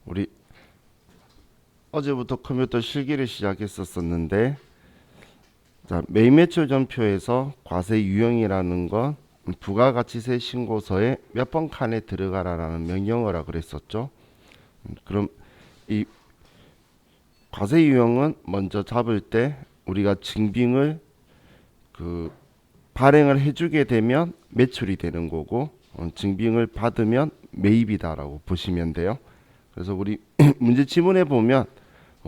우리 어제부터 컴퓨터 실기를 시작했었는데, 자, 매입 매출 전표에서 과세 유형이라는 건 부가가치세 신고서에 몇 번 칸에 들어가라라는 명령어라 그랬었죠. 그럼 이 과세 유형은 먼저 잡을 때 우리가 증빙을 발행을 해주게 되면 매출이 되는 거고, 증빙을 받으면 매입이다라고 보시면 돼요. 그래서 우리 문제 지문에 보면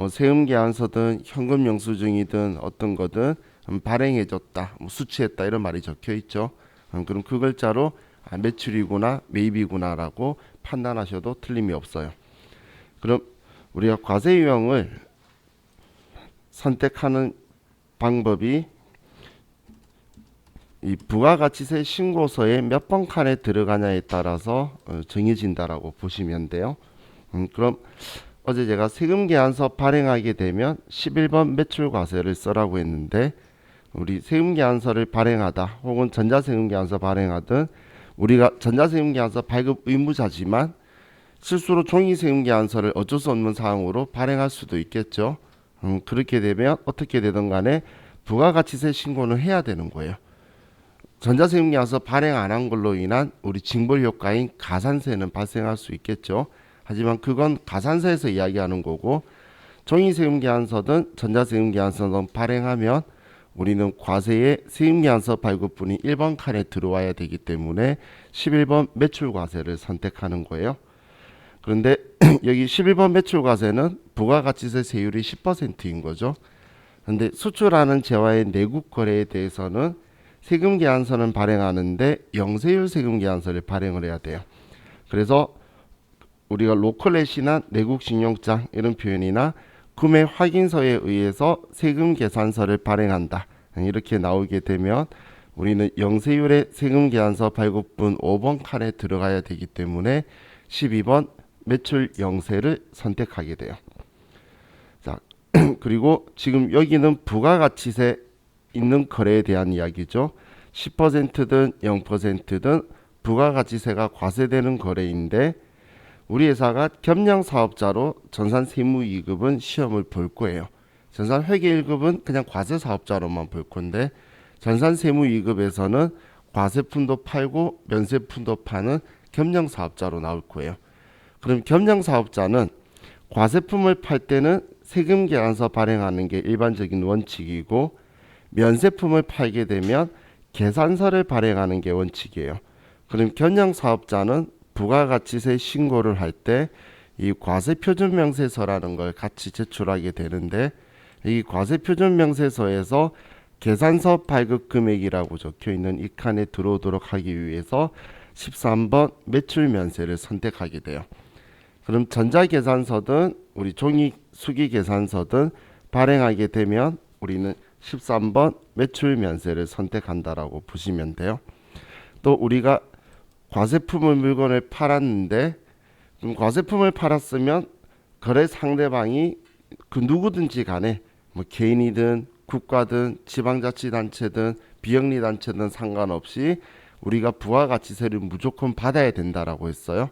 세금계안서든 현금 영수증이든 어떤 거든 발행해줬다, 수취했다 이런 말이 적혀 있죠. 그럼 그 글자로 매출이구나 매입이구나라고 판단하셔도 틀림이 없어요. 그럼 우리가 과세 유형을 선택하는 방법이 이 부가가치세 신고서에 몇 번 칸에 들어가냐에 따라서 정해진다라고 보시면 돼요. 그럼 어제 제가 세금계안서 발행하게 되면 11번 매출과세를 써라고 했는데, 우리 세금계안서를 발행하다 혹은 전자세금계안서 발행하든 우리가 전자세금계안서 발급 의무자지만 실수로 종이세금계안서를 어쩔 수 없는 사항으로 발행할 수도 있겠죠. 그렇게 되면 어떻게 되든 간에 부가가치세 신고는 해야 되는 거예요. 전자세금계안서 발행 안 한 걸로 인한 우리 징벌 효과인 가산세는 발생할 수 있겠죠. 하지만 그건 가산세에서 이야기하는 거고, 종이세금계안서든 전자세금계안서든 발행하면 우리는 과세의 세금계안서 발급분이 1번 칸에 들어와야 되기 때문에 11번 매출과세를 선택하는 거예요. 그런데 여기 11번 매출과세는 부가가치세 세율이 10%인 거죠. 그런데 수출하는 재화의 내국 거래에 대해서는 세금계안서는 발행하는데 영세율 세금계안서를 발행을 해야 돼요. 그래서 우리가 로컬렛이나 내국신용장 이런 표현이나 구매 확인서에 의해서 세금계산서를 발행한다 이렇게 나오게 되면 우리는 영세율의 세금계산서 발급분 5번 칸에 들어가야 되기 때문에 12번 매출 영세를 선택하게 돼요. 자, 그리고 지금 여기는 부가가치세 있는 거래에 대한 이야기죠. 10%든 0%든 부가가치세가 과세되는 거래인데, 우리 회사가 겸양 사업자로 전산 세무 2급은 시험을 볼 거예요. 전산 회계 1급은 그냥 과세 사업자로만 볼 건데, 전산 세무 2급에서는 과세품도 팔고 면세품도 파는 겸양 사업자로 나올 거예요. 그럼 겸양 사업자는 과세품을 팔 때는 세금계안서 발행하는 게 일반적인 원칙이고, 면세품을 팔게 되면 계산서를 발행하는 게 원칙이에요. 그럼 겸양 사업자는 부가가치세 신고를 할 때 이 과세표준명세서라는 걸 같이 제출하게 되는데, 이 과세표준명세서에서 계산서 발급 금액이라고 적혀 있는 이 칸에 들어오도록 하기 위해서 13번 매출면세를 선택하게 돼요. 그럼 전자계산서든 우리 종이 수기계산서든 발행하게 되면 우리는 13번 매출면세를 선택한다라고 보시면 돼요. 또 우리가 과세품을 물건을 팔았는데, 그럼 과세품을 팔았으면 거래 상대방이 그 누구든지 간에 뭐 개인이든 국가든 지방자치단체든 비영리단체든 상관없이 우리가 부가가치세를 무조건 받아야 된다라고 했어요.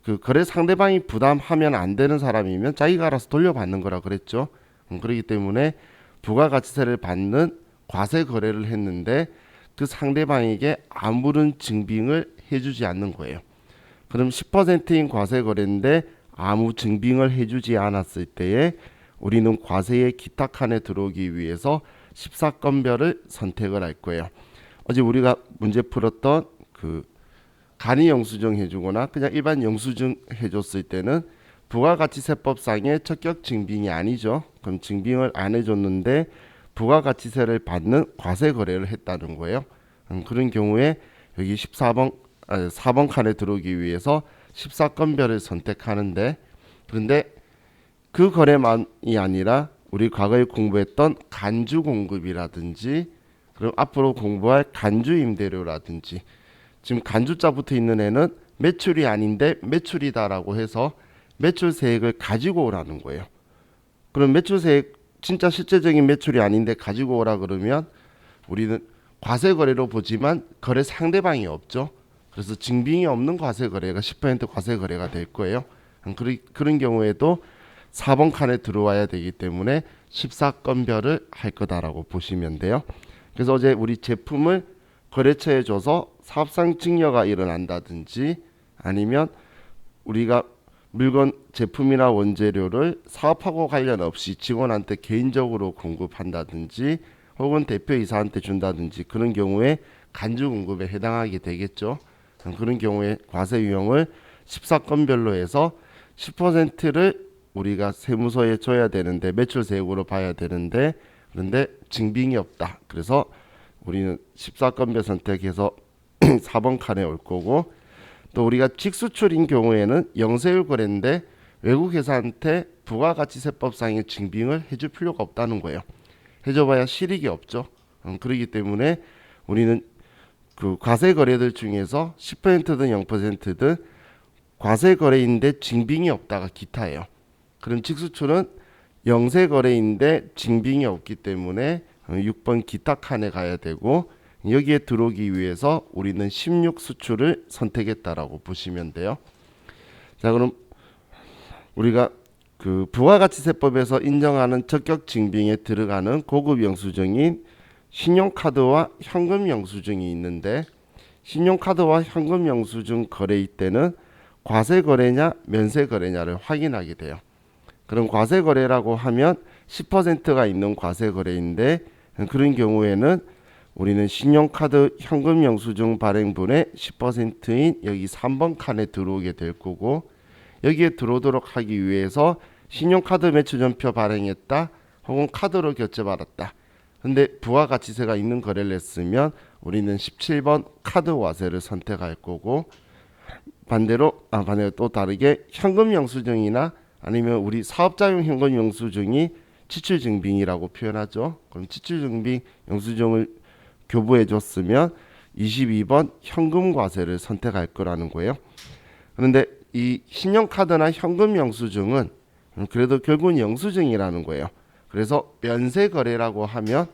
그 거래 상대방이 부담하면 안 되는 사람이면 자기가 알아서 돌려받는 거라 그랬죠. 그렇기 때문에 부가가치세를 받는 과세 거래를 했는데 그 상대방에게 아무런 증빙을 해주지 않는 거예요. 그럼 10%인 과세 거래인데 아무 증빙을 해주지 않았을 때에 우리는 과세의 기타 칸에 들어오기 위해서 14건별을 선택을 할 거예요. 어제 우리가 문제 풀었던 그 간이 영수증 해주거나 그냥 일반 영수증 해줬을 때는 부가가치세법상의 적격 증빙이 아니죠. 그럼 증빙을 안 해줬는데 부가가치세를 받는 과세 거래를 했다는 거예요. 그런 경우에 여기 4번 칸에 들어오기 위해서 14건별을 선택하는데, 그런데 그 거래만이 아니라 우리 과거에 공부했던 간주 공급이라든지 그럼 앞으로 공부할 간주 임대료라든지, 지금 간주자 붙어 있는 애는 매출이 아닌데 매출이다라고 해서 매출세액을 가지고 오라는 거예요. 그럼 매출세액 진짜 실제적인 매출이 아닌데 가지고 오라 그러면 우리는 과세 거래로 보지만 거래 상대방이 없죠. 그래서 증빙이 없는 과세 거래가 10% 과세 거래가 될 거예요. 그런 경우에도 4번 칸에 들어와야 되기 때문에 14건별을 할 거다라고 보시면 돼요. 그래서 어제 우리 제품을 거래처에 줘서 사업상 증여가 일어난다든지 아니면 우리가 물건 제품이나 원재료를 사업하고 관련 없이 직원한테 개인적으로 공급한다든지 혹은 대표이사한테 준다든지 그런 경우에 간주 공급에 해당하게 되겠죠. 그런 경우에 과세 유형을 14건별로 해서 10%를 우리가 세무서에 줘야 되는데 매출세액으로 봐야 되는데 그런데 증빙이 없다. 그래서 우리는 14건별 선택해서 4번 칸에 올 거고, 또 우리가 직수출인 경우에는 영세율 거래인데 외국 회사한테 부가가치세법상의 증빙을 해줄 필요가 없다는 거예요. 해줘봐야 실익이 없죠. 그렇기 때문에 우리는 그 과세 거래들 중에서 10%든 0%든 과세 거래인데 증빙이 없다가 기타예요. 그럼 직수출은 영세 거래인데 증빙이 없기 때문에 6번 기타 칸에 가야 되고, 여기에 들어오기 위해서 우리는 16 수출을 선택했다라고 보시면 돼요. 자, 그럼 우리가 그 부가가치세법에서 인정하는 적격 증빙에 들어가는 고급 영수증인 신용카드와 현금 영수증이 있는데, 신용카드와 현금 영수증 거래일 때는 과세 거래냐 면세 거래냐를 확인하게 돼요. 그럼 과세 거래라고 하면 10%가 있는 과세 거래인데, 그런 경우에는 우리는 신용카드 현금 영수증 발행분의 10%인 여기 3번 칸에 들어오게 될 거고, 여기에 들어오도록 하기 위해서 신용카드 매출전표 발행했다 혹은 카드로 결제받았다. 근데 부가가치세가 있는 거래를 했으면 우리는 17번 카드 과세를 선택할 거고, 반대로 또 다르게 현금 영수증이나 아니면 우리 사업자용 현금 영수증이 지출증빙이라고 표현하죠. 그럼 지출증빙 영수증을 교부해 줬으면 22번 현금 과세를 선택할 거라는 거예요. 그런데 이 신용카드나 현금 영수증은 그래도 결국은 영수증이라는 거예요. 그래서 면세 거래라고 하면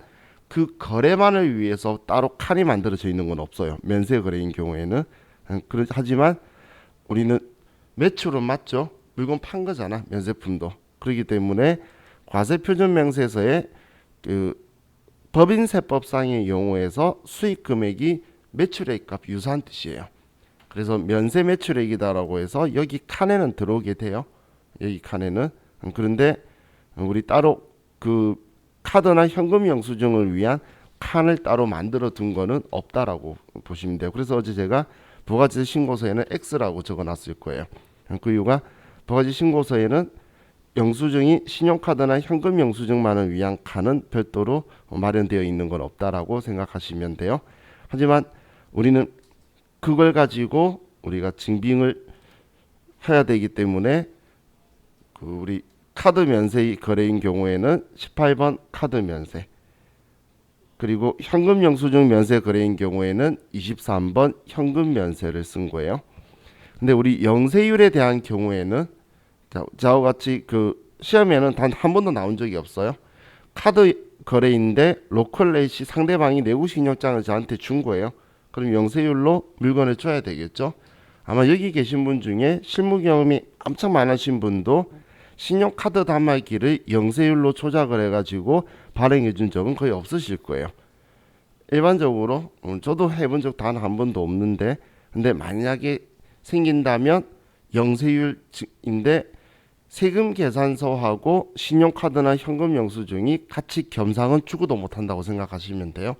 그 거래만을 위해서 따로 칸이 만들어져 있는 건 없어요. 면세 거래인 경우에는. 하지만 우리는 매출은 맞죠. 물건 판 거잖아. 면세품도. 그렇기 때문에 과세표준명세서의 그 법인세법상의 용어에서 수익 금액이 매출액 값 유사한 뜻이에요. 그래서 면세 매출액이다라고 해서 여기 칸에는 들어오게 돼요. 여기 칸에는. 그런데 우리 따로 그 카드나 현금 영수증을 위한 칸을 따로 만들어 둔 거는 없다라고 보시면 돼요. 그래서 어제 제가 부가세 신고서에는 X라고 적어 놨을 거예요. 그 이유가 부가세 신고서에는 영수증이 신용카드나 현금 영수증만을 위한 칸은 별도로 마련되어 있는 건 없다라고 생각하시면 돼요. 하지만 우리는 그걸 가지고 우리가 증빙을 해야 되기 때문에 그 우리 카드 면세 거래인 경우에는 18번 카드 면세, 그리고 현금 영수증 면세 거래인 경우에는 23번 현금 면세를 쓴 거예요. 근데 우리 영세율에 대한 경우에는 자와 같이 그 시험에는 단 한 번도 나온 적이 없어요. 카드 거래인데 로컬레이시 상대방이 내구신용장을 저한테 준 거예요. 그럼 영세율로 물건을 줘야 되겠죠. 아마 여기 계신 분 중에 실무 경험이 엄청 많으신 분도 신용카드 단말기를 영세율로 조작을 해가지고 발행해 준 적은 거의 없으실 거예요. 일반적으로 저도 해본 적 단 한 번도 없는데, 근데 만약에 생긴다면 영세율인데 세금 계산서하고 신용카드나 현금 영수증이 같이 겸상은 주고도 못한다고 생각하시면 돼요.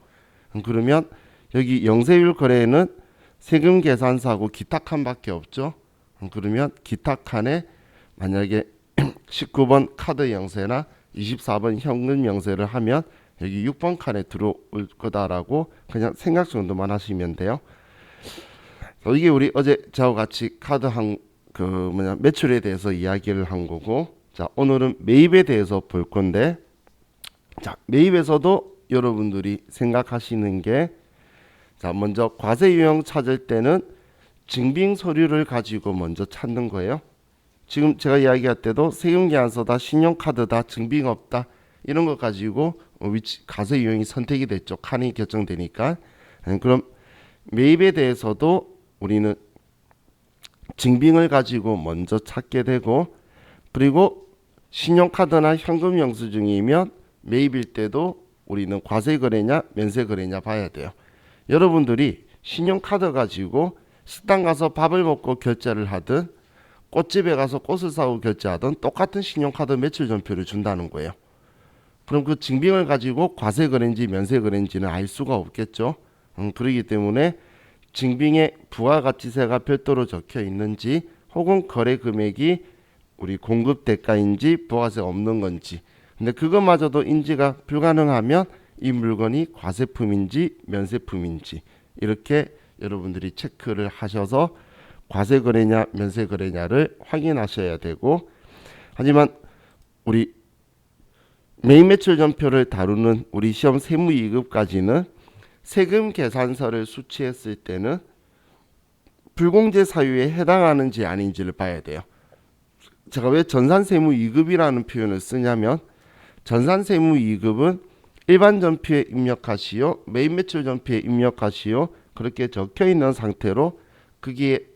그러면 여기 영세율 거래에는 세금 계산서하고 기타 칸밖에 없죠. 그러면 기타 칸에 만약에 19번 카드 영세나 24번 현금 영세를 하면 여기 6번 칸에 들어올 거다라고 그냥 생각 정도만 하시면 돼요. 이게 우리 어제 저와 같이 카드 매출에 대해서 이야기를 한 거고, 자, 오늘은 매입에 대해서 볼 건데, 자, 매입에서도 여러분들이 생각하시는 게, 자, 먼저 과세 유형 찾을 때는 증빙 서류를 가지고 먼저 찾는 거예요. 지금 제가 이야기할 때도 세금계산서다, 신용카드다, 증빙 없다 이런 거 가지고 과세 유형이 선택이 됐죠. 칸이 결정되니까. 그럼 매입에 대해서도 우리는 증빙을 가지고 먼저 찾게 되고, 그리고 신용카드나 현금 영수증이면 매입일 때도 우리는 과세 거래냐 면세 거래냐 봐야 돼요. 여러분들이 신용카드 가지고 식당 가서 밥을 먹고 결제를 하든 꽃집에 가서 꽃을 사고 결제하든 똑같은 신용카드 매출 전표를 준다는 거예요. 그럼 그 증빙을 가지고 과세 거래인지 면세 거래인지는 알 수가 없겠죠. 그렇기 때문에 증빙에 부가가치세가 별도로 적혀 있는지 혹은 거래 금액이 우리 공급 대가인지 부가세 없는 건지, 근데 그것마저도 인지가 불가능하면 이 물건이 과세품인지 면세품인지 이렇게 여러분들이 체크를 하셔서 과세 거래냐 면세 거래냐를 확인하셔야 되고, 하지만 우리 매입 매출 전표를 다루는 우리 시험 세무 2급까지는 세금 계산서를 수취했을 때는 불공제 사유에 해당하는지 아닌지를 봐야 돼요. 제가 왜 전산세무 2급이라는 표현을 쓰냐면, 전산세무 2급은 일반 전표에 입력하시오, 매입 매출 전표에 입력하시오 그렇게 적혀 있는 상태로 그게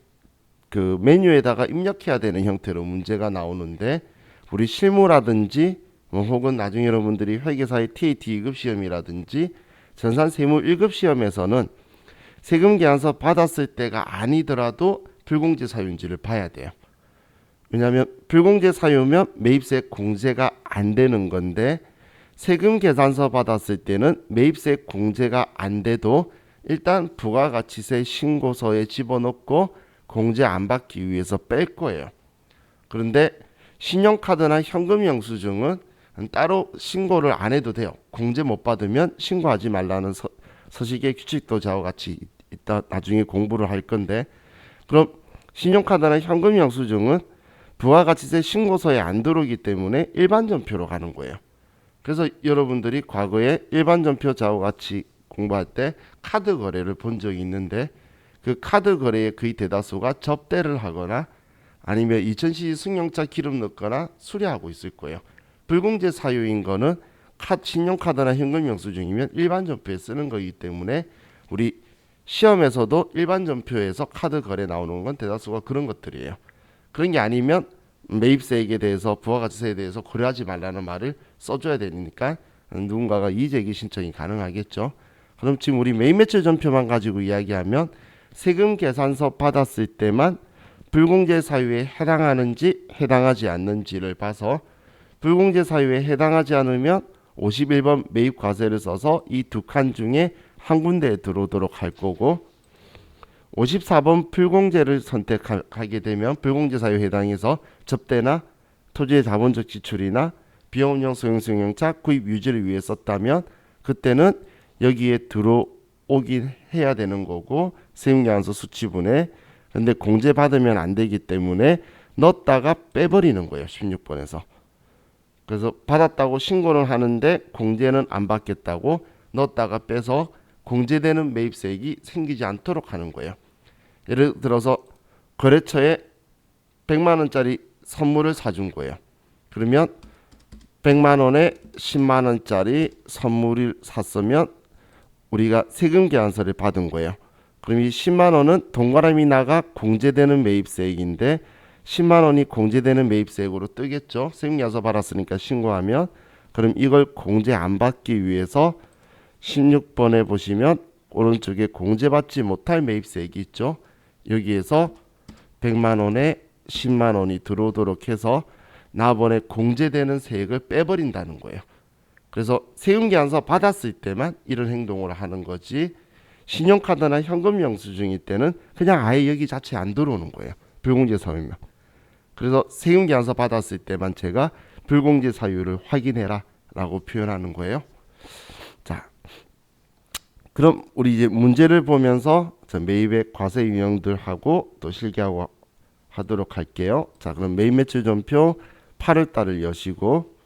그 메뉴에다가 입력해야 되는 형태로 문제가 나오는데, 우리 실무라든지 혹은 나중에 여러분들이 회계사의 TAT 2급 시험이라든지 전산세무 1급 시험에서는 세금 계산서 받았을 때가 아니더라도 불공제 사유인지를 봐야 돼요. 왜냐하면 불공제 사유면 매입세 공제가 안 되는 건데, 세금 계산서 받았을 때는 매입세 공제가 안 돼도 일단 부가가치세 신고서에 집어넣고 공제 안 받기 위해서 뺄 거예요. 그런데 신용카드나 현금 영수증은 따로 신고를 안 해도 돼요. 공제 못 받으면 신고하지 말라는 서식의 규칙도 저와 같이 이따 나중에 공부를 할 건데, 그럼 신용카드나 현금 영수증은 부가가치세 신고서에 안 들어오기 때문에 일반 전표로 가는 거예요. 그래서 여러분들이 과거에 일반 전표 저와 같이 공부할 때 카드 거래를 본 적이 있는데, 그 카드 거래의 거의 대다수가 접대를 하거나 아니면 2000cc 승용차 기름 넣거나 수리하고 있을 거예요. 불공제 사유인 거는 신용카드나 현금 영수증이면 일반 전표에 쓰는 거기 때문에 우리 시험에서도 일반 전표에서 카드 거래 나오는 건 대다수가 그런 것들이에요. 그런 게 아니면 매입세액에 대해서 부가가치세에 대해서 고려하지 말라는 말을 써줘야 되니까 누군가가 이의제기 신청이 가능하겠죠. 그럼 지금 우리 매입 매출 전표만 가지고 이야기하면 세금 계산서 받았을 때만 불공제 사유에 해당하는지 해당하지 않는지를 봐서, 불공제 사유에 해당하지 않으면 51번 매입 과세를 써서 이 두 칸 중에 한 군데에 들어오도록 할 거고, 54번 불공제를 선택하게 되면 불공제 사유에 해당해서 접대나 토지의 자본적 지출이나 비용용 소형승용차 구입 유지를 위해 썼다면 그때는 여기에 들어오긴 해야 되는 거고, 세금계산서 수취분에. 근데 공제 받으면 안 되기 때문에 넣었다가 빼버리는 거예요. 16번에서. 그래서 받았다고 신고를 하는데 공제는 안 받겠다고 넣었다가 빼서 공제되는 매입세액이 생기지 않도록 하는 거예요. 예를 들어서 거래처에 100만 원짜리 선물을 사준 거예요. 그러면 100만 원에 10만 원짜리 선물을 샀으면 우리가 세금 계산서를 받은 거예요. 그럼 이 10만 원은 동그라미 나가 공제되는 매입세액인데 10만 원이 공제되는 매입세액으로 뜨겠죠. 세금 계산서 받았으니까 신고하면. 그럼 이걸 공제 안 받기 위해서 16번에 보시면 오른쪽에 공제받지 못할 매입세액이 있죠. 여기에서 100만 원에 10만 원이 들어오도록 해서 나번에 공제되는 세액을 빼버린다는 거예요. 그래서 세금계산서 받았을 때만 이런 행동을 하는 거지, 신용카드나 현금 영수증일 때는 그냥 아예 여기 자체에 안 들어오는 거예요. 불공제 사유면. 그래서 세금계산서 받았을 때만 제가 불공제 사유를 확인해라 라고 표현하는 거예요. 자, 그럼 우리 이제 문제를 보면서 매입액 과세 유형들하고 또 실기하고 하도록 할게요. 자, 그럼 매입 매출 전표 8월 달을 여시고,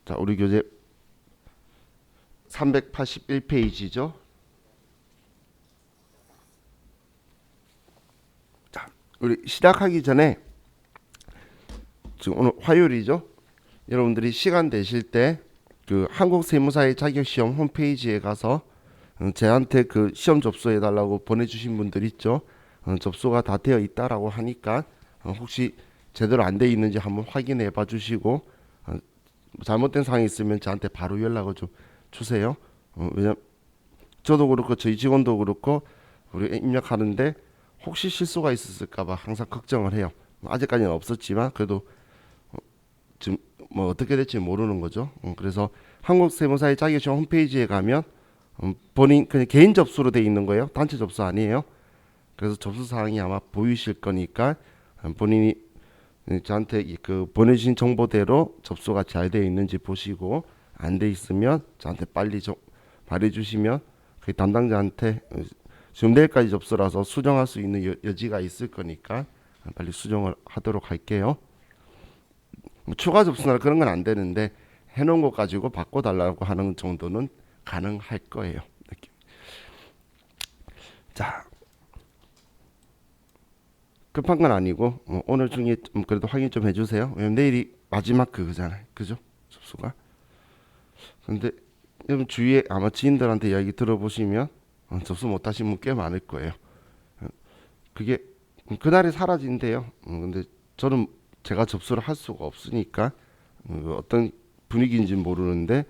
자, 우리 교재 381페이지죠. 자, 우리 시작하기 전에 지금 오늘 화요일이죠. 여러분들이 시간 되실 때 그 한국세무사의 자격시험 홈페이지에 가서 저한테 그 시험 접수해 달라고 보내주신 분들 있죠. 접수가 다 되어 있다라고 하니까 혹시 제대로 안 돼 있는지 한번 확인해 봐 주시고 잘못된 사항이 있으면 저한테 바로 연락을 좀 주세요. 왜냐면 저도 그렇고 저희 직원도 그렇고 우리 입력하는데 혹시 실수가 있었을까봐 항상 걱정을 해요. 아직까지는 없었지만 그래도 지금 뭐 어떻게 될지 모르는 거죠. 그래서 한국세무사의 자격시험 홈페이지에 가면 본인 그냥 개인 접수로 돼 있는 거예요. 단체 접수 아니에요. 그래서 접수 사항이 아마 보이실 거니까 본인이 저한테 그 보내주신 정보대로 접수가 잘 되어 있는지 보시고 안 돼 있으면 저한테 빨리 좀 말해주시면 그 담당자한테 지금 내일까지 접수라서 수정할 수 있는 여지가 있을 거니까 빨리 수정을 하도록 할게요. 뭐 추가 접수나 그런 건 안 되는데 해놓은 거 가지고 바꿔달라고 하는 정도는 가능할 거예요. 자, 급한 건 아니고 오늘 중에 좀 그래도 확인 좀 해주세요. 왜냐면 내일이 마지막 그거잖아요. 그죠? 접수가. 근데 여러분 주위에 아마 지인들한테 이야기 들어보시면 접수 못하신 분 꽤 많을 거예요. 그게 그날이 사라진대요. 근데 저는 제가 접수를 할 수가 없으니까 어떤 분위기인지 모르는데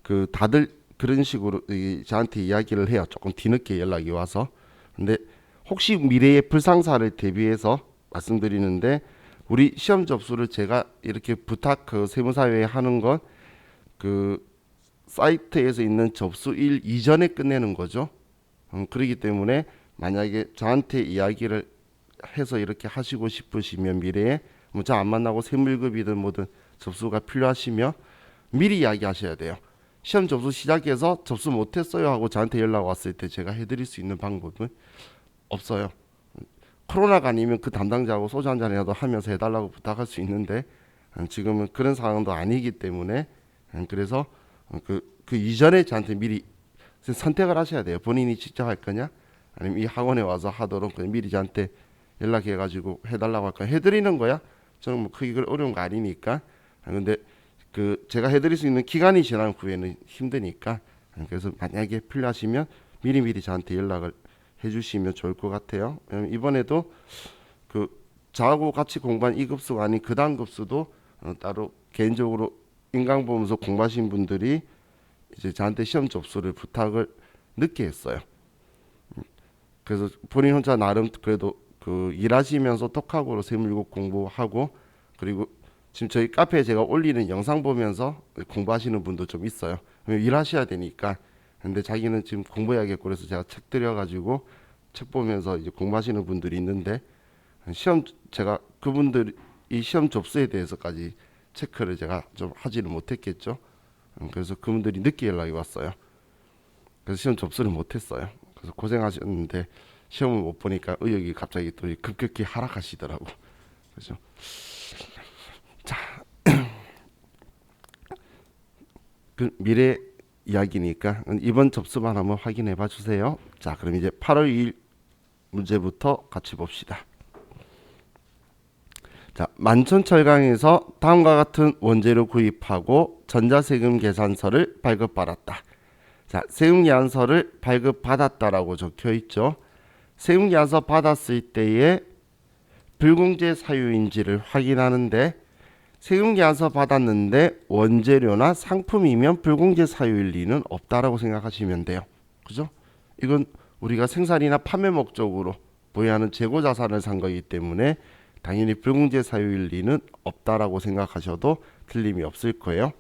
그 다들 그런 식으로 저한테 이야기를 해요. 조금 뒤늦게 연락이 와서. 근데 혹시 미래의 불상사를 대비해서 말씀드리는데 우리 시험 접수를 제가 이렇게 부탁 그 세무사회에 하는 건 그 사이트에서 있는 접수일 이전에 끝내는 거죠. 그렇기 때문에 만약에 저한테 이야기를 해서 이렇게 하시고 싶으시면 미래에 뭐 저 안 만나고 세무일급이든 뭐든 접수가 필요하시면 미리 이야기하셔야 돼요. 시험 접수 시작해서 접수 못했어요 하고 저한테 연락 왔을 때 제가 해드릴 수 있는 방법은 없어요. 코로나가 아니면 그 담당자하고 소주 한잔이라도 하면서 해달라고 부탁할 수 있는데 지금은 그런 상황도 아니기 때문에 그래서 그 이전에 저한테 미리 선택을 하셔야 돼요. 본인이 직접 할 거냐 아니면 이 학원에 와서 하도록 미리 저한테 연락해가지고 해달라고 할 거냐 해드리는 거야. 저는 뭐 크게 어려운 거 아니니까. 근데 그 제가 해드릴 수 있는 기간이 지난 후에는 힘드니까 그래서 만약에 필요하시면 미리미리 저한테 연락을 해주시면 좋을 것 같아요. 왜냐면 이번에도 그 저하고 같이 공부한 2급수가 아닌 그 다음 급수도 따로 개인적으로 인강보험소 공부하신 분들이 이제 저한테 시험 접수를 부탁을 늦게 했어요. 그래서 본인 혼자 나름 그래도 그 일하시면서 톡학으로 세무일급 공부하고 그리고 지금 저희 카페에 제가 올리는 영상 보면서 공부하시는 분도 좀 있어요. 일하셔야 되니까. 근데 자기는 지금 공부해야겠고 그래서 제가 책 드려가지고 책 보면서 이제 공부하시는 분들이 있는데 시험 제가 그분들 이 시험 접수에 대해서까지 체크를 제가 좀 하지를 못했겠죠. 그래서 그분들이 늦게 연락이 왔어요. 그래서 시험 접수를 못했어요. 그래서 고생하셨는데 시험을 못 보니까 의욕이 갑자기 또 급격히 하락하시더라고. 그죠? 자, 그 미래 이야기니까 이번 접수만 한번 확인해 봐 주세요. 자, 그럼 이제 8월 2일 문제부터 같이 봅시다. 자, 만천철강에서 다음과 같은 원재료 구입하고 전자세금 계산서를 발급받았다. 자, 세금계산서를 발급받았다라고 적혀 있죠. 세금계산서 받았을 때에 불공제 사유인지를 확인하는데 세금계산서 받았는데 원재료나 상품이면 불공제 사유일 리는 없다라고 생각하시면 돼요. 그죠? 이건 우리가 생산이나 판매 목적으로 보유하는 재고자산을 산 거기 때문에 당연히 불공제 사유일 리는 없다라고 생각하셔도 틀림이 없을 거예요.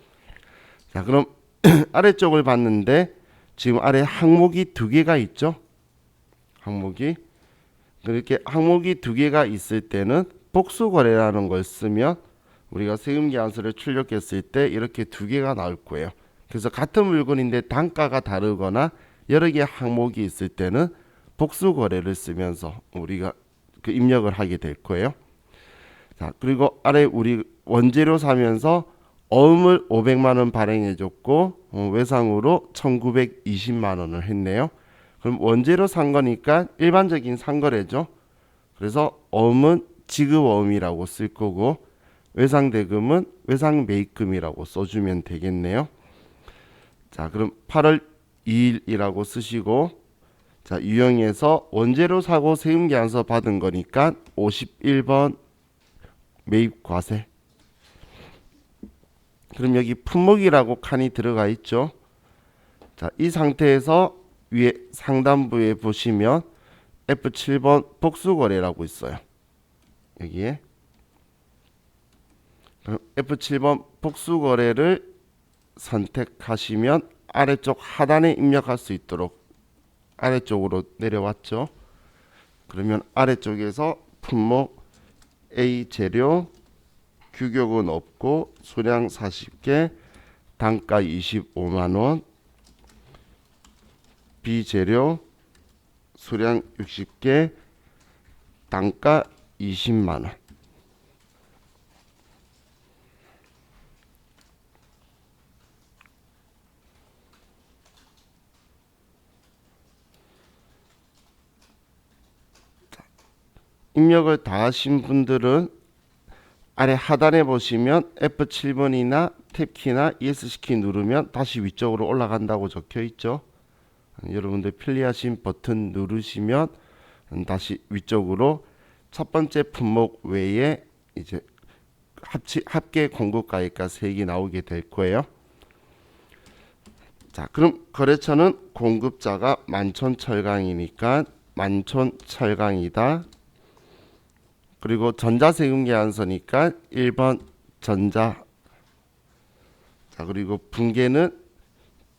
자, 그럼 아래쪽을 봤는데 지금 아래 항목이 두 개가 있죠. 항목이 그렇게 항목이 두 개가 있을 때는 복수거래라는 걸 쓰면 우리가 세금계산서를 출력했을 때 이렇게 두 개가 나올 거예요. 그래서 같은 물건인데 단가가 다르거나 여러 개의 항목이 있을 때는 복수거래를 쓰면서 우리가 그 입력을 하게 될 거예요. 자, 그리고 아래 우리 원재료 사면서 어음을 500만 원 발행해 줬고 외상으로 1920만 원을 했네요. 그럼 원재료 산 거니까 일반적인 상거래죠. 그래서 어음은 지급어음이라고 쓸 거고 외상대금은 외상매입금이라고 써주면 되겠네요. 자, 그럼 8월 2일이라고 쓰시고, 자, 유형에서 원재료 사고 세금계산서 받은 거니까 51번 매입 과세. 그럼 여기 품목이라고 칸이 들어가 있죠. 자, 이 상태에서 위에 상단부에 보시면 F7번 복수거래라고 있어요. 여기에. 그럼 F7번 복수거래를 선택하시면 아래쪽 하단에 입력할 수 있도록 아래쪽으로 내려왔죠. 그러면 아래쪽에서 품목 A 재료, 규격은 없고 수량 40개, 단가 25만원, B 재료, 수량 60개, 단가 20만원. 입력을 다 하신 분들은 아래 하단에 보시면 F7번이나 탭키나 ESC 키 누르면 다시 위쪽으로 올라간다고 적혀 있죠. 여러분들 편리하신 버튼 누르시면 다시 위쪽으로 첫 번째 품목 외에 이제 합계 공급가액과 세액이 나오게 될 거예요. 자, 그럼 거래처는 공급자가 만촌철강이니까 만촌철강이다. 그리고 전자세금계산서니까 1번 전자. 자, 그리고 분계는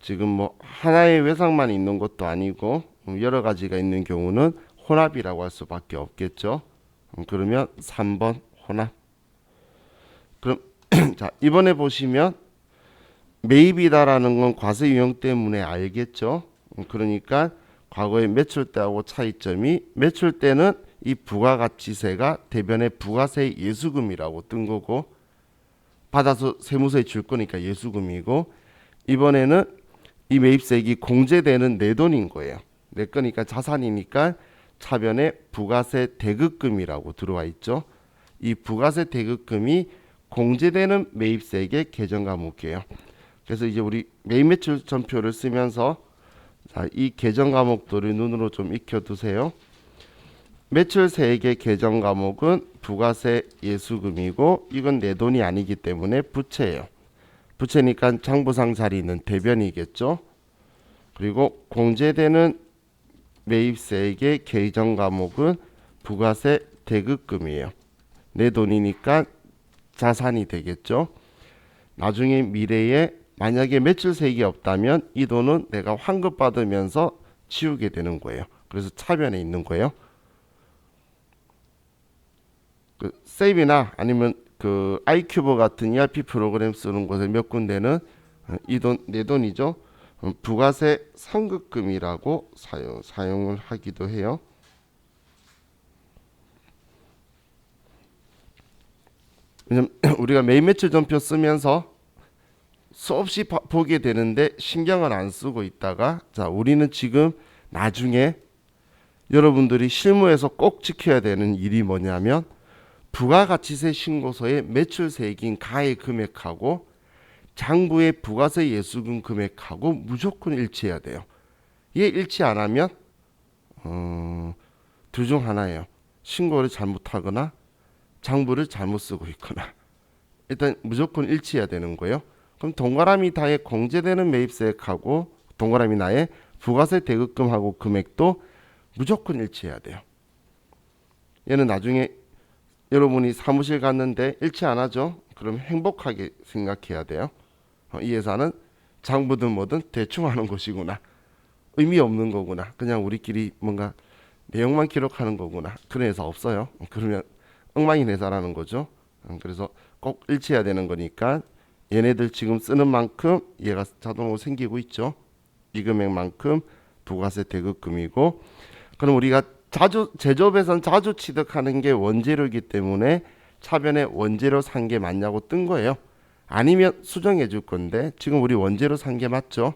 지금 뭐 하나의 외상만 있는 것도 아니고 여러 가지가 있는 경우는 혼합이라고 할 수밖에 없겠죠. 그러면 3번 혼합. 그럼 자, 이번에 보시면 매입이다라는 건 과세 유형 때문에 알겠죠. 그러니까 과거의 매출대하고 차이점이 매출대는 이 부가가치세가 대변의 부가세 예수금이라고 뜬 거고 받아서 세무서에 줄 거니까 예수금이고, 이번에는 이 매입세액이 공제되는 내 돈인 거예요. 내 거니까 자산이니까 차변에 부가세 대급금이라고 들어와 있죠. 이 부가세 대급금이 공제되는 매입세액의 계정 과목이에요. 그래서 이제 우리 매입 매출 전표를 쓰면서 자, 이 계정 과목들을 눈으로 좀 익혀두세요. 매출세액의 계정 과목은 부가세 예수금이고 이건 내 돈이 아니기 때문에 부채예요. 부채니까 장부상 자리는 대변이겠죠. 그리고 공제되는 매입세액의 계정 과목은 부가세 대급금이에요. 내 돈이니까 자산이 되겠죠. 나중에 미래에 만약에 매출세액이 없다면 이 돈은 내가 환급받으면서 치우게 되는 거예요. 그래서 차변에 있는 거예요. 그 세이비나 아니면 그 아이큐브 같은 ERP 프로그램 쓰는 곳에 몇 군데는 이 돈 내 돈이죠. 부가세 상급금이라고 사용을 하기도 해요. 왜냐면 우리가 매입 매출 전표 쓰면서 수없이 보게 되는데 신경을 안 쓰고 있다가 자, 우리는 지금 나중에 여러분들이 실무에서 꼭 지켜야 되는 일이 뭐냐면 부가가치세 신고서의 매출세액인 가액 금액하고 장부의 부가세 예수금 금액하고 무조건 일치해야 돼요. 이게 일치 안 하면 둘 중 하나예요. 신고를 잘못하거나 장부를 잘못 쓰고 있거나. 일단 무조건 일치해야 되는 거예요. 그럼 동그라미 다에 공제되는 매입세액하고 동그라미 나에 부가세 대급금하고 금액도 무조건 일치해야 돼요. 얘는 나중에 여러분이 사무실 갔는데 일치 안 하죠? 그럼 행복하게 생각해야 돼요. 이 회사는 장부든 뭐든 대충 하는 곳이구나. 의미 없는 거구나. 그냥 우리끼리 뭔가 내용만 기록하는 거구나. 그런 회사 없어요. 그러면 엉망인 회사라는 거죠. 그래서 꼭 일치해야 되는 거니까 얘네들 지금 쓰는 만큼 얘가 자동으로 생기고 있죠. 이 금액만큼 부가세 대급금이고, 그럼 우리가 자주 제조업에선 자주 취득하는 게 원재료이기 때문에 차변에 원재료 산 게 맞냐고 뜬 거예요. 아니면 수정해 줄 건데 지금 우리 원재료 산 게 맞죠?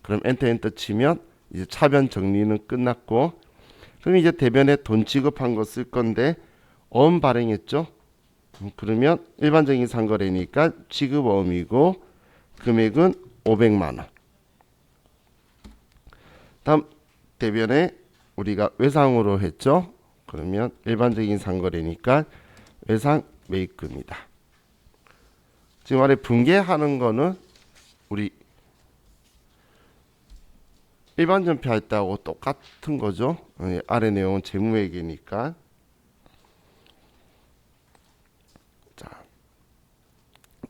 그럼 엔터 치면 이제 차변 정리는 끝났고, 그럼 이제 대변에 돈 지급한 거 쓸 건데 어음 발행했죠? 그러면 일반적인 상거래니까 지급어음이고 금액은 500만 원. 다음 대변에 우리가 외상으로 했죠. 그러면 일반적인 상거래니까 외상 매입금이다. 지금 아래 분개하는 거는 우리 일반 전폐할 때하고 똑같은 거죠. 아래 내용은 재무회계니까. 자,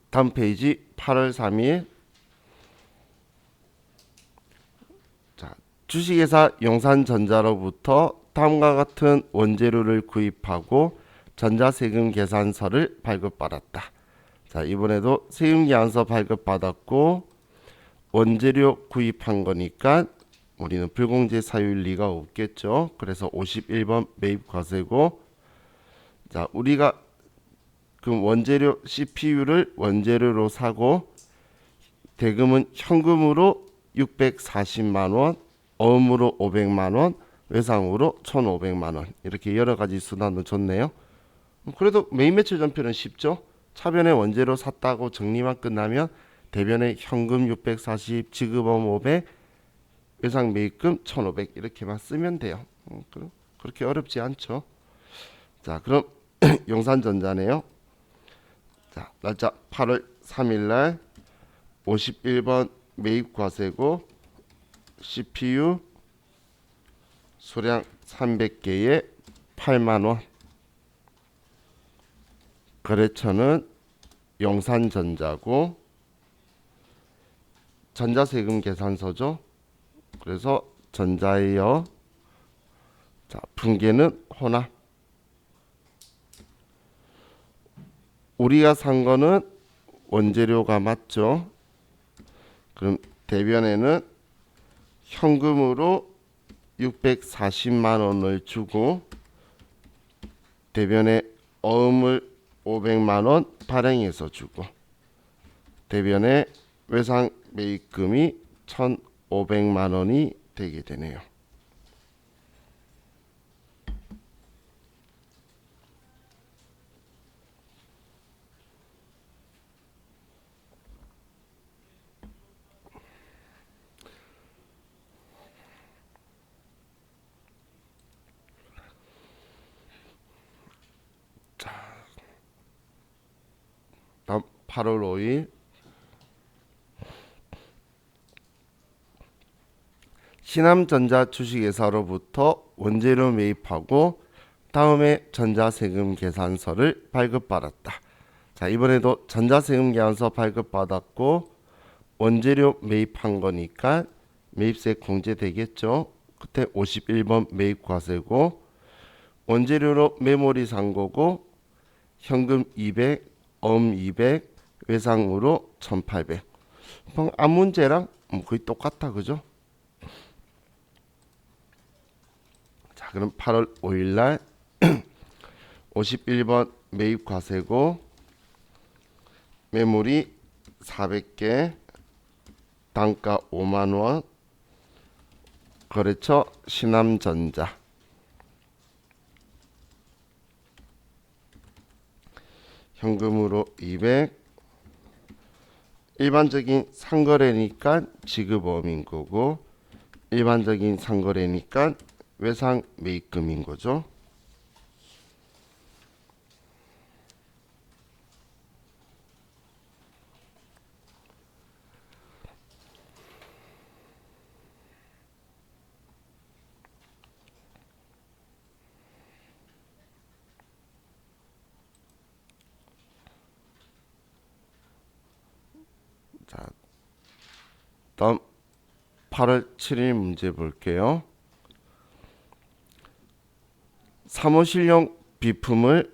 다음 페이지 8월 3일. 자, 주식회사 용산전자로부터 다음과 같은 원재료를 구입하고 전자세금 계산서를 발급받았다. 자, 이번에도 세금계산서 발급받았고 원재료 구입한 거니까 우리는 불공제 사유일 리가 없겠죠. 그래서 51번 매입과세고, 자, 우리가 그 원재료 CPU를 원재료로 사고 대금은 현금으로 640만원, 어음으로 500만원, 외상으로 1,500만원, 이렇게 여러가지 수단을 줬네요. 그래도 매입 매출 전표는 쉽죠. 차변에 원재료 샀다고 정리만 끝나면 대변에 현금 640, 지급어음 500, 외상 매입금 1,500 이렇게만 쓰면 돼요. 그렇게 어렵지 않죠. 자, 그럼 용산전자네요. 자, 날짜 8월 3일날 51번 매입과세고 CPU 수량 300개에 8만원, 거래처는 용산전자고 전자세금 계산서죠. 그래서 전자에요. 자, 분계는 혼합. 우리가 산 거는 원재료가 맞죠. 그럼 대변에는 현금으로 640만 원을 주고 대변에 어음을 500만 원 발행해서 주고 대변에 외상 매입금이 1,500만 원이 되게 되네요. 다음 8월 5일 신암전자 주식회사로부터 원재료 매입하고 다음에 전자세금 계산서를 발급받았다. 자, 이번에도 전자세금 계산서 발급받았고 원재료 매입한 거니까 매입세 공제되겠죠. 그때 51번 매입과세고 원재료로 메모리 산 거고 현금 200, 어음 200, 외상으로 1,800. 앞 문제랑 거의 똑같아, 그죠? 자, 그럼 8월 5일날 51번 매입과세고 메모리 400개, 단가 5만원, 거래처 신암전자. 현금으로 200. 일반적인 상거래니까 지급어음인 거고 일반적인 상거래니까 외상 매입금인 거죠. 자, 다음 8월 7일 문제 볼게요. 사무실용 비품을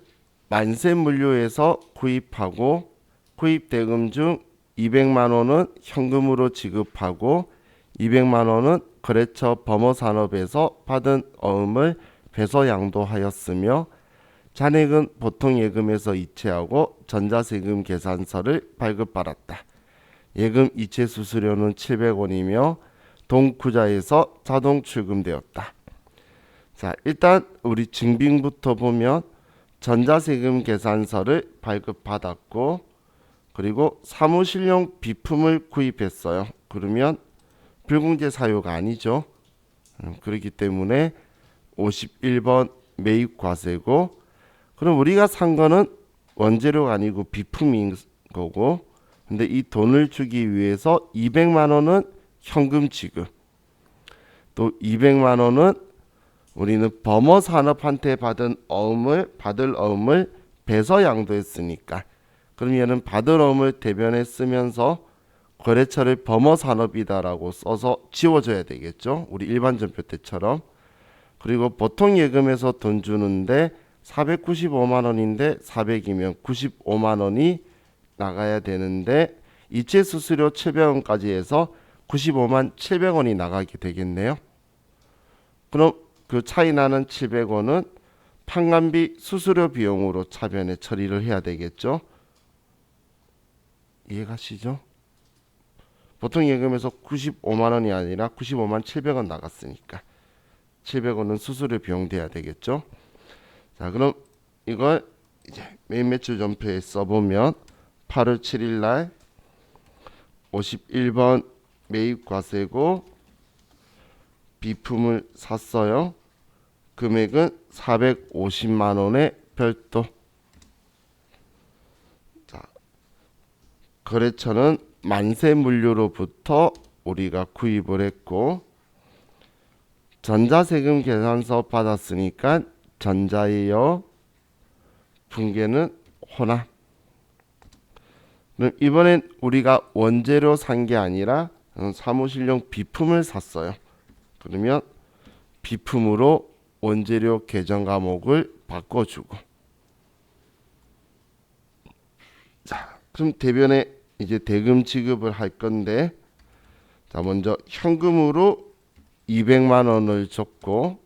만세물류에서 구입하고 구입 대금 중 200만 원은 현금으로 지급하고 200만 원은 거래처 범어산업에서 받은 어음을 배서 양도하였으며 잔액은 보통 예금에서 이체하고 전자세금 계산서를 발급받았다. 예금 이체 수수료는 700원이며 동구자에서 자동 출금되었다. 자, 일단 우리 증빙부터 보면 전자세금 계산서를 발급받았고 그리고 사무실용 비품을 구입했어요. 그러면 불공제 사유가 아니죠. 그렇기 때문에 51번 매입 과세고, 그럼 우리가 산 거는 원재료가 아니고 비품인 거고, 근데 이 돈을 주기 위해서 200만 원은 현금 지급, 또 200만 원은 우리는 범어산업한테 받을 어음을 배서 양도했으니까, 그러면은 받을 어음을 대변에 쓰면서 거래처를 범어산업이다라고 써서 지워줘야 되겠죠. 우리 일반 전표 때처럼. 그리고 보통 예금에서 돈 주는데 495만 원인데 400이면 95만 원이 나가야 되는데 이체 수수료 700원까지 해서 95만 700원이 나가게 되겠네요. 그럼 그 차이 나는 700원은 판관비 수수료 비용으로 차변에 처리를 해야 되겠죠. 이해가시죠? 보통 예금에서 95만 원이 아니라 95만 700원 나갔으니까 700원은 수수료 비용 돼야 되겠죠. 자, 그럼 이걸 이제 매입 매출 전표에 써보면 8월 7일 날 51번 매입 과세고 비품을 샀어요. 금액은 450만 원의 별도. 자, 거래처는 만세물류로부터 우리가 구입을 했고, 전자세금 계산서 받았으니까 전자예요. 분계는 혼합. 그럼 이번엔 우리가 원재료 산 게 아니라 사무실용 비품을 샀어요. 그러면 비품으로 원재료 계정 과목을 바꿔주고. 자, 그럼 대변에 이제 대금 지급을 할 건데, 자, 먼저 현금으로 200만 원을 줬고,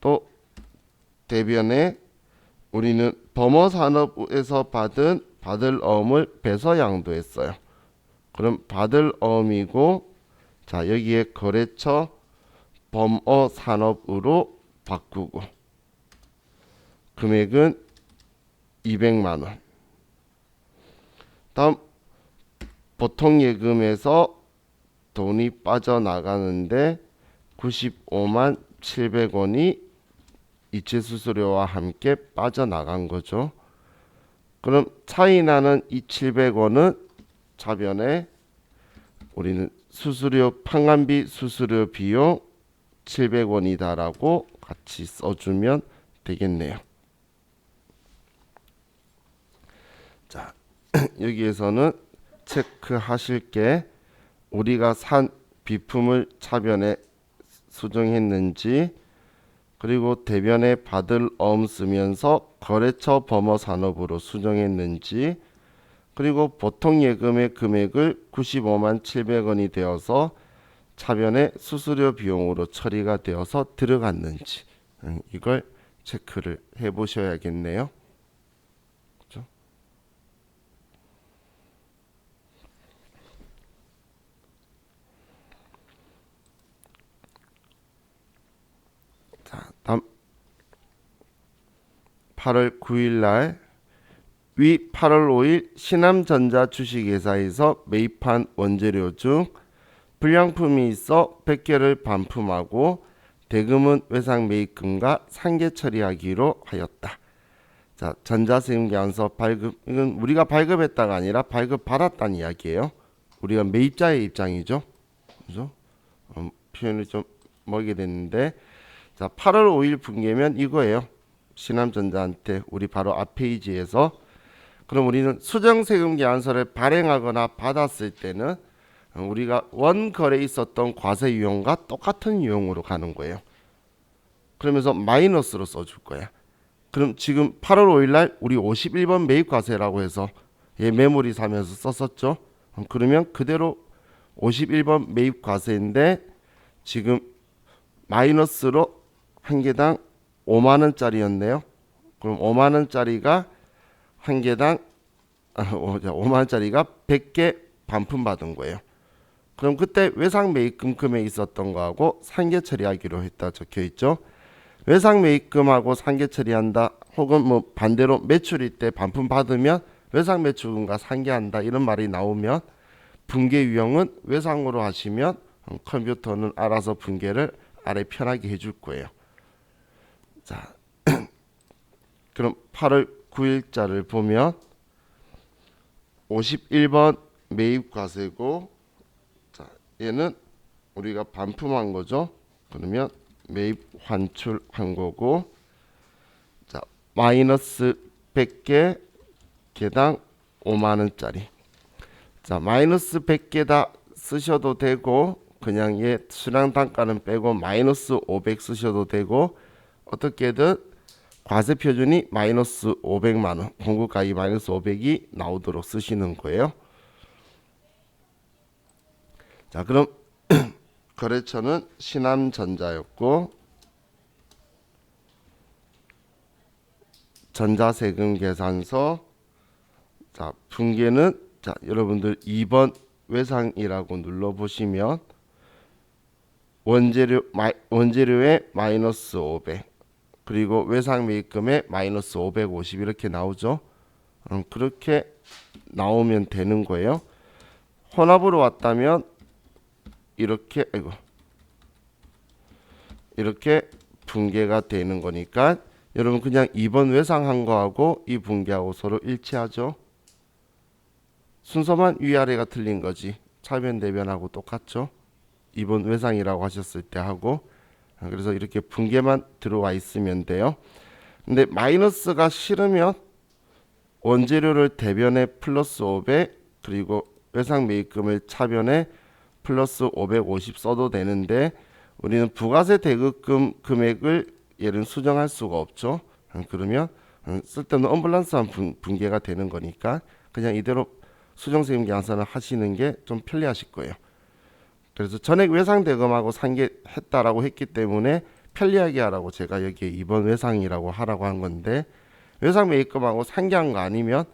또 대변에 우리는 범어산업에서 받을 어음을 배서 양도했어요. 그럼 받을 어음이고, 자, 여기에 거래처 범어산업으로 바꾸고, 금액은 200만 원. 다음 보통 예금에서 돈이 빠져나가는데 95만 700원이 이체 수수료와 함께 빠져나간 거죠. 그럼 차이 나는 이 700원은 차변에 우리는 수수료 판관비 수수료 비용 700원이다라고 같이 써주면 되겠네요. 자, 여기에서는 체크하실 게 우리가 산 비품을 차변에 수정했는지, 그리고 대변에 받을 어음 쓰면서 거래처 범어산업으로 수정했는지, 그리고 보통 예금의 금액을 95만 700원이 되어서 차변에 수수료 비용으로 처리가 되어서 들어갔는지, 이걸 체크를 해 보셔야겠네요. 그렇죠? 자, 다음 8월 9일 날 위 8월 5일 신암전자 주식회사에서 매입한 원재료 중 불량품이 있어 100개를 반품하고 대금은 외상 매입금과 상계 처리하기로 하였다. 자, 전자세금 계산서 발급, 이건 우리가 발급했다가 아니라 발급 받았다는 이야기예요. 우리가 매입자의 입장이죠. 그죠? 표현이 좀 멀게 됐는데, 자, 8월 5일 분계면 이거예요. 신암전자한테 우리 바로 앞 페이지에서. 그럼 우리는 수정세금 계산서를 발행하거나 받았을 때는 우리가 원거래에 있었던 과세 유형과 똑같은 유형으로 가는 거예요. 그러면서 마이너스로 써줄 거야. 그럼 지금 8월 5일 날 우리 51번 매입과세라고 해서 매물이 사면서 썼었죠. 그러면 그대로 51번 매입과세인데 지금 마이너스로 한 개당 5만 원짜리였네요. 그럼 5만 원짜리가 한 개당 5만 원짜리가 100개 반품 받은 거예요. 그럼 그때 외상 매입금 금액이 있었던 거하고 상계 처리하기로 했다 적혀 있죠. 외상 매입금하고 상계 처리한다, 혹은 뭐 반대로 매출일 때 반품 받으면 외상 매출금과 상계한다, 이런 말이 나오면 분계 유형은 외상으로 하시면 컴퓨터는 알아서 분계를 아래 편하게 해줄 거예요. 자, 그럼 8월 9일자를 보면 51번 매입 과세고, 자, 얘는 우리가 반품한 거죠. 그러면 매입 환출한 거고, 자, 마이너스 100개 개당 5만 원짜리. 자, 마이너스 100개 다 쓰셔도 되고, 그냥 얘 수량 단가는 빼고 마이너스 500 쓰셔도 되고, 어떻게든 과세 표준이 마이너스 500만 원, 공급가액이 마이너스 500이 나오도록 쓰시는 거예요. 자, 그럼 거래처는 신한전자였고, 전자세금 계산서. 자, 분계는, 자, 여러분들 2번 외상이라고 눌러 보시면 원재료에 마이너스 500, 그리고 외상 매입금에 마이너스 550 이렇게 나오죠. 그렇게 나오면 되는 거예요. 혼합으로 왔다면 이렇게, 이렇게 분계가 되는 거니까 여러분 그냥 2번 외상한 거하고 이 분계하고 서로 일치하죠. 순서만 위아래가 틀린 거지. 차변 대변하고 똑같죠. 2번 외상이라고 하셨을 때 하고. 그래서 이렇게 분계만 들어와 있으면 돼요. 근데 마이너스가 싫으면 원재료를 대변에 플러스 500, 그리고 외상 매입금을 차변에 플러스 550 써도 되는데, 우리는 부가세 대급금 금액을 얘는 수정할 수가 없죠. 그러면 쓸데없는 언밸런스한 분계가 되는 거니까 그냥 이대로 수정세금 계산서를 하시는 게 좀 편리하실 거예요. 그래서 전액 외상 대금하고 상계했다라고 했기 때문에 편리하게 하라고 제가 여기에 2번 외상이라고 하라고 한 건데, 외상 매입금하고 상계한 거 아니면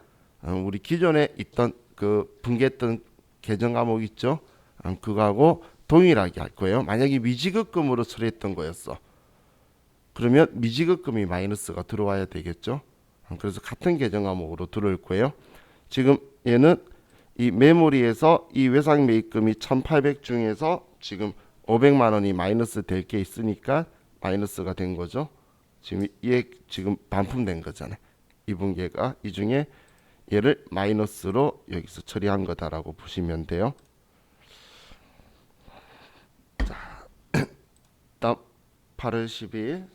우리 기존에 있던 그 분계했던 계정 과목 있죠. 그거하고 동일하게 할 거예요. 만약에 미지급금으로 처리했던 거였어. 그러면 미지급금이 마이너스가 들어와야 되겠죠. 그래서 같은 계정 과목으로 들어올 거예요. 지금 얘는 이 메모리에서 이 외상 매입금이 1800 중에서 지금 500만 원이 마이너스 될 게 있으니까 마이너스가 된 거죠. 지금 얘 지금 반품된 거잖아요. 이 분계가 이 중에 얘를 마이너스로 여기서 처리한 거다라고 보시면 돼요. 자, 다음 8월 10일.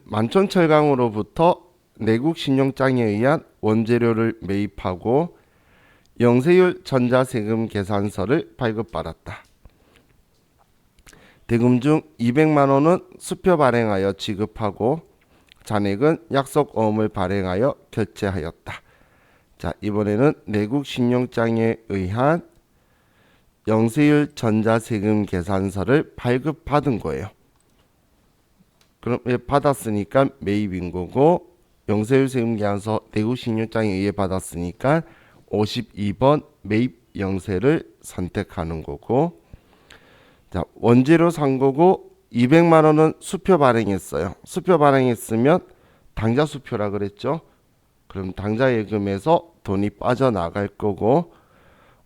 만촌철강으로부터 내국 신용장에 의한 원재료를 매입하고 영세율 전자세금 계산서를 발급받았다. 대금 중 200만 원은 수표 발행하여 지급하고 잔액은 약속어음을 발행하여 결제하였다. 자, 이번에는 내국 신용장에 의한 영세율 전자세금 계산서를 발급받은 거예요. 그럼 받았으니까 매입인 거고, 영세율 세금 계산서 내국 신용장에 의해 받았으니까 52번 매입 영세를 선택하는 거고, 자, 원재료 산 거고 200만 원은 수표 발행했어요. 수표 발행했으면 당좌 수표라 그랬죠. 그럼 당좌 예금에서 돈이 빠져나갈 거고,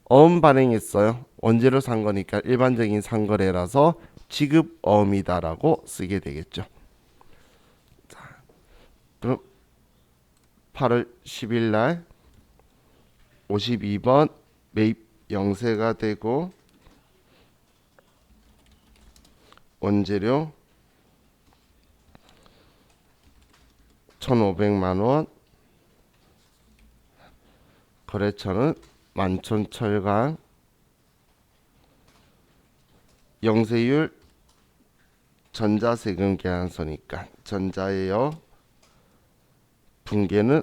어음 발행했어요. 원재료 산 거니까 일반적인 상거래라서 지급 어음이다라고 쓰게 되겠죠. 그럼 8월 10일 날 52번 매입 영세가 되고, 원재료 1,500만 원, 거래처는 만촌철강, 영세율 전자세금 계산서니까 전자예요. 분계는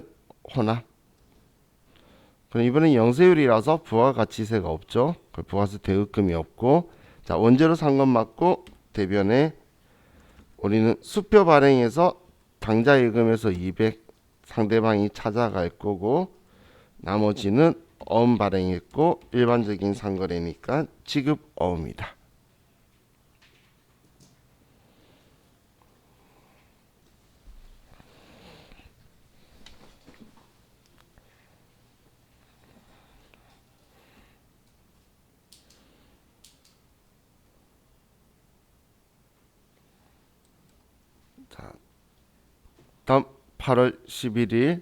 혼합. 그럼 이번엔 영세율이라서 부가가치세가 없죠. 부가세 대급금이 없고, 자, 원재료 산 건 맞고 대변에 우리는 수표 발행해서 당좌 예금에서 200 상대방이 찾아갈 거고, 나머지는 어음 발행했고 일반적인 상거래니까 지급 어음이다. 다음 8월 11일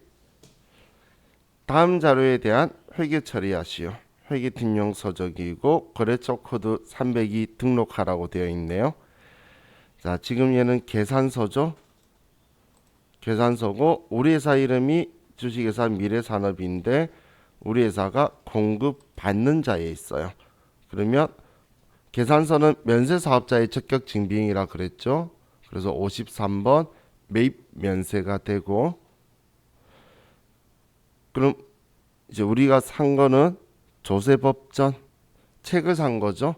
다음 자료에 대한 회계 처리하시오. 회계팀용 서적이고 거래처 코드 302 등록하라고 되어 있네요. 자, 지금 얘는 계산서죠. 계산서고 우리 회사 이름이 주식회사 미래산업인데 우리 회사가 공급받는 자에 있어요. 그러면 계산서는 면세사업자의 적격증빙이라 그랬죠. 그래서 53번 매입 면세가 되고, 그럼 이제 우리가 산 거는 조세법전 책을 산 거죠.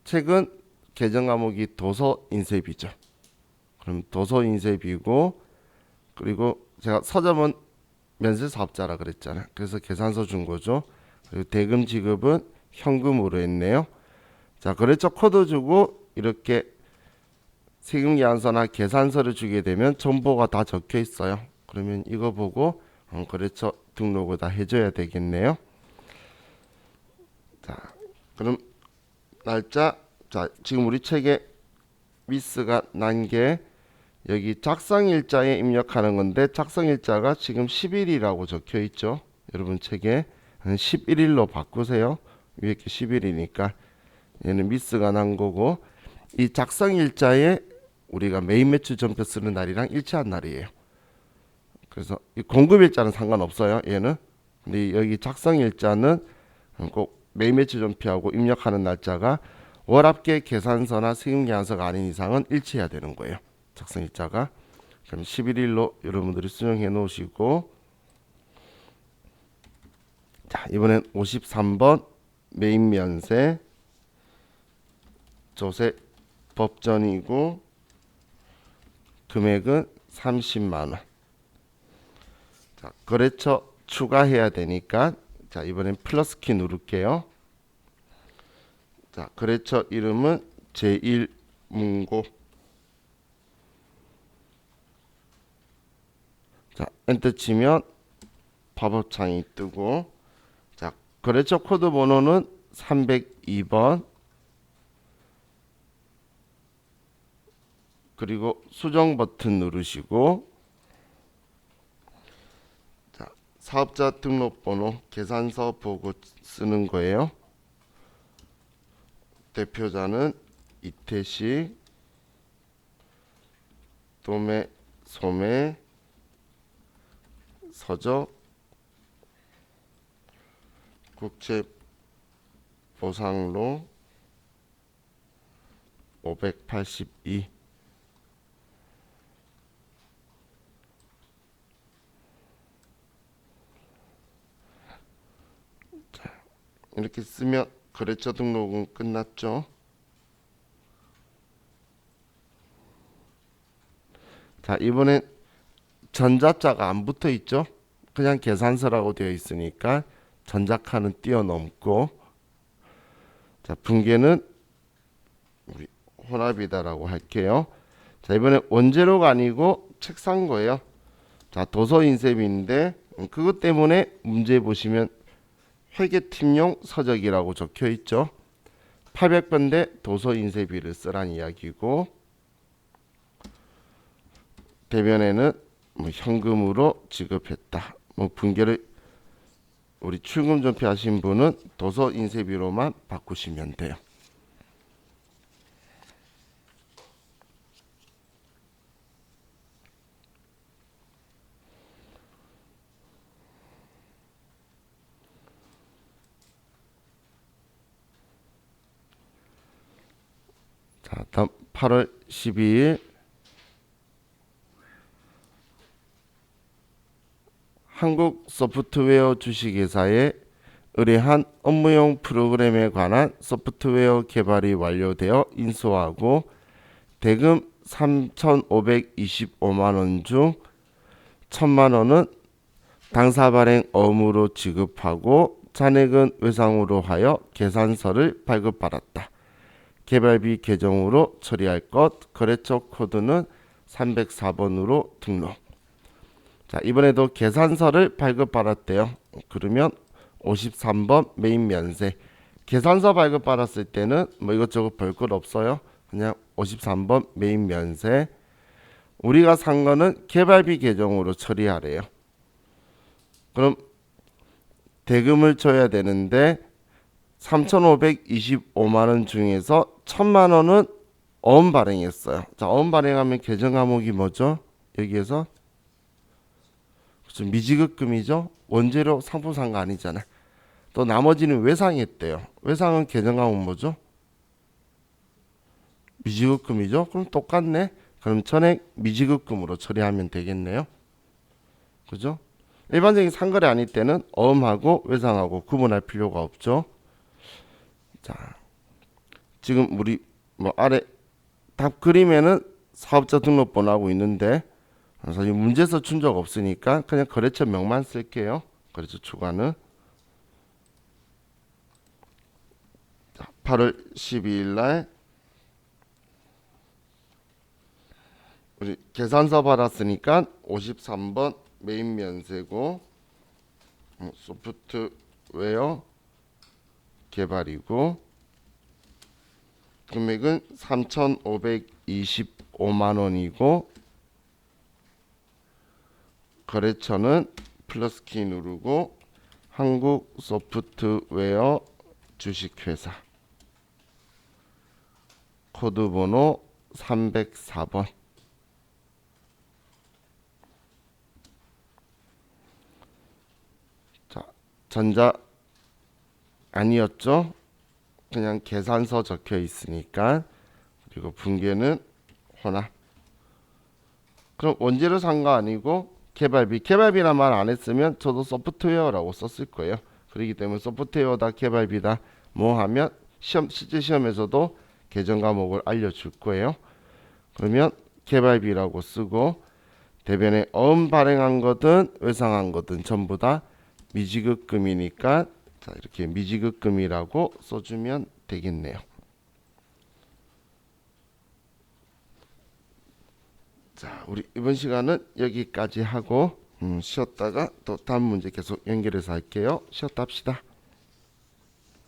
책은 계정 과목이 도서인쇄비죠. 그럼 도서인쇄비고, 그리고 제가 서점은 면세사업자라 그랬잖아요. 그래서 계산서 준 거죠. 그리고 대금 지급은 현금으로 했네요. 자, 거래처 코드 주고 이렇게 세금계산서나 계산서를 주게 되면 정보가 다 적혀 있어요. 그러면 이거 보고 거래처 등록을 다 해줘야 되겠네요. 자, 그럼 날짜. 자, 지금 우리 책에 미스가 난 게 여기 작성일자에 입력하는 건데 작성일자가 지금 10일이라고 적혀 있죠. 여러분 책에 11일로 바꾸세요. 위에 게 10일이니까 얘는 미스가 난 거고, 이 작성일자에 우리가 메인 매출 전표 쓰는 날이랑 일치한 날이에요. 그래서 이 공급일자는 상관없어요. 얘는. 근데 여기 작성일자는 꼭 메인 매출 전표하고 입력하는 날짜가 월합계 계산서나 세금계산서가 아닌 이상은 일치해야 되는 거예요. 작성일자가. 그럼 11일로 여러분들이 수정해 놓으시고, 자, 이번엔 53번 메인 면세 조세 법전이고 금액은 30만 원. 자, 거래처 추가해야 되니까 자, 이번엔 플러스 키 누를게요. 자, 거래처 이름은 제1문고. 자, 엔터 치면 팝업 창이 뜨고, 자, 거래처 코드 번호는 302번. 그리고 수정 버튼 누르시고, 자, 사업자 등록번호 계산서 보고 쓰는 거예요. 대표자는 이태식, 도매, 소매, 서적, 국제보상로 582. 이렇게 쓰면 거래처 등록은 끝났죠. 자, 이번엔 전자자가 안 붙어 있죠. 그냥 계산서라고 되어 있으니까 전자칸은 뛰어넘고, 자, 분계는 우리 혼합이다라고 할게요. 자, 이번엔 원재료가 아니고 책 산 거예요. 자, 도서인쇄비인데 그것 때문에 문제 보시면 회계팀용 서적이라고 적혀 있죠. 800번대 도서인쇄비를 쓰란 이야기고, 대변에는 뭐 현금으로 지급했다. 뭐 분계를 우리 출금 전표 하신 분은 도서인쇄비로만 바꾸시면 돼요. 자, 다음 8월 12일 한국 소프트웨어 주식회사에 의뢰한 업무용 프로그램에 관한 소프트웨어 개발이 완료되어 인수하고 대금 3,525만 원 중 1,000만 원은 당사 발행 업무로 지급하고 잔액은 외상으로 하여 계산서를 발급받았다. 개발비 계정으로 처리할 것. 거래처 코드는 304번으로 등록. 자, 이번에도 계산서를 발급받았대요. 그러면 53번 메인 면세. 계산서 발급받았을 때는 뭐 이것저것 별 것 없어요. 그냥 53번 메인 면세 우리가 산 거는 개발비 계정으로 처리하래요. 그럼 대금을 줘야 되는데 3,525만 원 중에서 1,000만 원은 어음 발행했어요. 자, 어음 발행하면 계정 과목이 뭐죠? 여기에서 미지급금이죠. 원재료 상품 산 거 아니잖아. 또 나머지는 외상했대요. 외상은 계정 과목 뭐죠? 미지급금이죠. 그럼 똑같네. 그럼 전액 미지급금으로 처리하면 되겠네요. 그죠? 일반적인 상거래 아닐 때는 어음하고 외상하고 구분할 필요가 없죠. 자, 지금 우리 뭐 아래 답 그림에는 사업자 등록번호하고 있는데 사실 문제에서 준 적 없으니까 그냥 거래처 명만 쓸게요. 거래처 추가는 8월 12일 날 우리 계산서 받았으니까 53번 메인 면세고 소프트웨어 개발이고 금액은 3,525만 원이고 거래처는 플러스키 누르고 한국 소프트웨어 주식회사 코드번호 304번. 자, 전자 아니었죠? 그냥 계산서 적혀 있으니까. 그리고 분계는 혼합. 그럼 원재료 산 거 아니고 개발비란 말 안 했으면 저도 소프트웨어라고 썼을 거예요. 그렇기 때문에 소프트웨어다 개발비다 뭐 하면 실제 시험에서도 계정 과목을 알려줄 거예요. 그러면 개발비라고 쓰고 대변에 어음 발행한 거든 외상한 거든 전부 다 미지급금이니까 자, 이렇게 미지급금이라고 써주면 되겠네요. 자, 우리 이번 시간은 여기까지 하고 쉬었다가 또 다음 문제 계속 연결해서 할게요. 쉬었다 합시다.